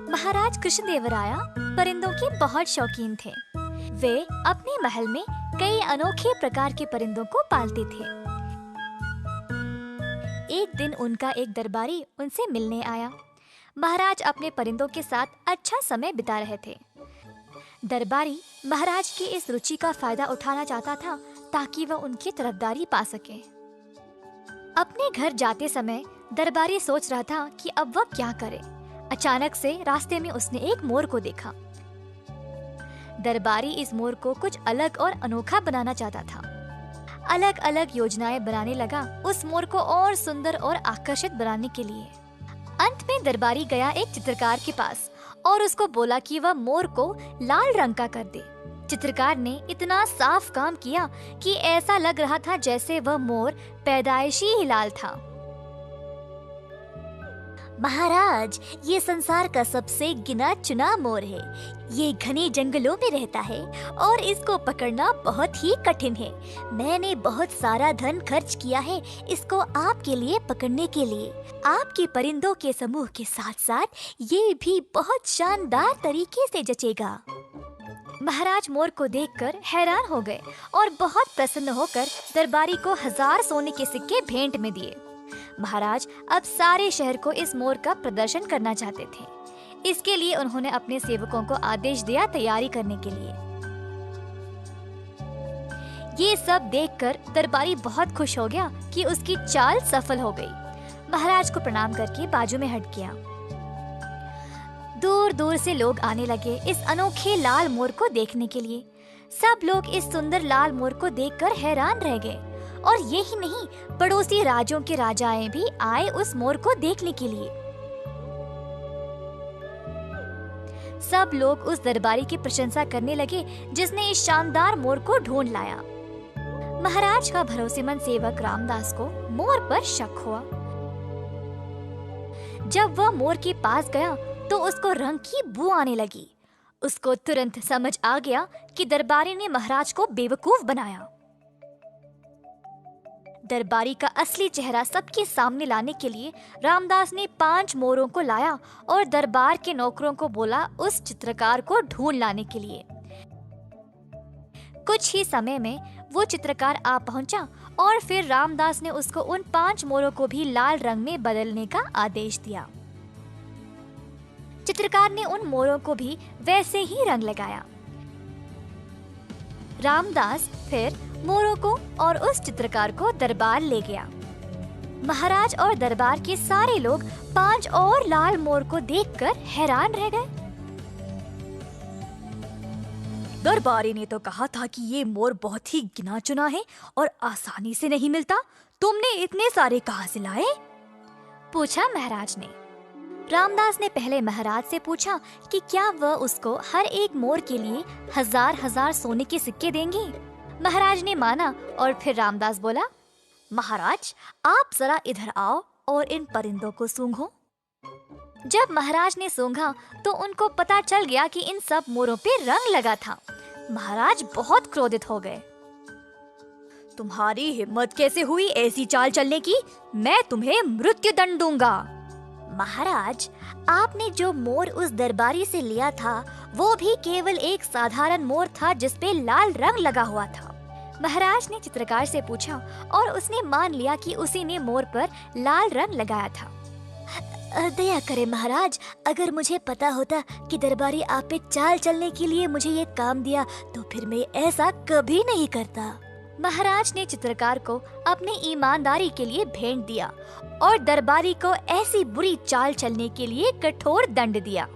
महाराज कृष्णदेवराया परिंदों के बहुत शौकीन थे। वे अपने महल में कई अनोखे प्रकार के परिंदों को पालते थे। एक दिन उनका एक दरबारी उनसे मिलने आया। महाराज अपने परिंदों के साथ अच्छा समय बिता रहे थे। दरबारी महाराज की इस रुचि का फायदा उठाना चाहता था ताकि वह उनकी तरफदारी पा सके। अपने घर जाते समय दरबारी सोच रहा था कि अब वह क्या करे। अचानक से रास्ते में उसने एक मोर को देखा। दरबारी इस मोर को कुछ अलग और अनोखा बनाना चाहता था। अलग अलग योजनाएं बनाने लगा उस मोर को और सुंदर और आकर्षित बनाने के लिए। अंत में दरबारी गया एक चित्रकार के पास और उसको बोला कि वह मोर को लाल रंग का कर दे। चित्रकार ने इतना साफ काम किया कि ऐसा लग रहा था जैसे वह मोर पैदाइशी ही लाल था। महाराज, ये संसार का सबसे गिना चुना मोर है। ये घने जंगलों में रहता है और इसको पकड़ना बहुत ही कठिन है। मैंने बहुत सारा धन खर्च किया है इसको आपके लिए पकड़ने के लिए। आपके परिंदों के समूह के साथ साथ ये भी बहुत शानदार तरीके से जचेगा। महाराज मोर को देखकर हैरान हो गए और बहुत प्रसन्न होकर दरबारी को 1000 सोने के सिक्के भेंट में दिए। महाराज अब सारे शहर को इस मोर का प्रदर्शन करना चाहते थे। इसके लिए उन्होंने अपने सेवकों को आदेश दिया तैयारी करने के लिए। ये सब देखकर दरबारी बहुत खुश हो गया कि उसकी चाल सफल हो गई। महाराज को प्रणाम करके बाजू में हट गया। दूर दूर से लोग आने लगे इस अनोखे लाल मोर को देखने के लिए। सब लोग इस सुंदर लाल मोर को देखकर हैरान रह गए और ये ही नहीं, पड़ोसी राज्यों के राजाएं भी आए उस मोर को देखने के लिए। सब लोग उस दरबारी की प्रशंसा करने लगे जिसने इस शानदार मोर को ढूंढ लाया। महाराज का भरोसेमंद सेवक रामदास को मोर पर शक हुआ। जब वह मोर के पास गया तो उसको रंग की बू आने लगी। उसको तुरंत समझ आ गया कि दरबारी ने महाराज को बेवकूफ बनाया। दरबारी का असली चेहरा सबके सामने लाने के लिए रामदास ने 5 मोरों को लाया और दरबार के नौकरों को बोला उस चित्रकार को ढूंढ लाने के लिए। कुछ ही समय में वो चित्रकार आ पहुंचा और फिर रामदास ने उसको उन 5 मोरों को भी लाल रंग में बदलने का आदेश दिया। चित्रकार ने उन मोरों को भी वैसे ही रंग लगाया। रामदास फिर मोरों को और उस चित्रकार को दरबार ले गया। महाराज और दरबार के सारे लोग 5 और लाल मोर को देखकर हैरान रह गए। दरबारी ने तो कहा था कि ये मोर बहुत ही गिना चुना है और आसानी से नहीं मिलता। तुमने इतने सारे कहाँ से लाए? पूछा महाराज ने। रामदास ने पहले महाराज से पूछा कि क्या वह उसको हर एक मोर के लिए 1000 सोने के सिक्के देंगे। महाराज ने माना और फिर रामदास बोला, महाराज, आप जरा इधर आओ और इन परिंदों को सूंघो। जब महाराज ने सूंघा तो उनको पता चल गया कि इन सब मोरों पे रंग लगा था। महाराज बहुत क्रोधित हो गए। तुम्हारी हिम्मत कैसे हुई ऐसी चाल चलने की? मैं तुम्हें मृत्यु दंड दूंगा। महाराज, आपने जो मोर उस दरबारी से लिया था वो भी केवल एक साधारण मोर था जिसपे लाल रंग लगा हुआ था। महाराज ने चित्रकार से पूछा और उसने मान लिया कि उसी ने मोर पर लाल रंग लगाया था। दया करे महाराज, अगर मुझे पता होता कि दरबारी आप पे चाल चलने के लिए मुझे ये काम दिया तो फिर मैं ऐसा कभी नहीं करता। महाराज ने चित्रकार को अपनी ईमानदारी के लिए भेंट दिया और दरबारी को ऐसी बुरी चाल चलने के लिए कठोर दंड दिया।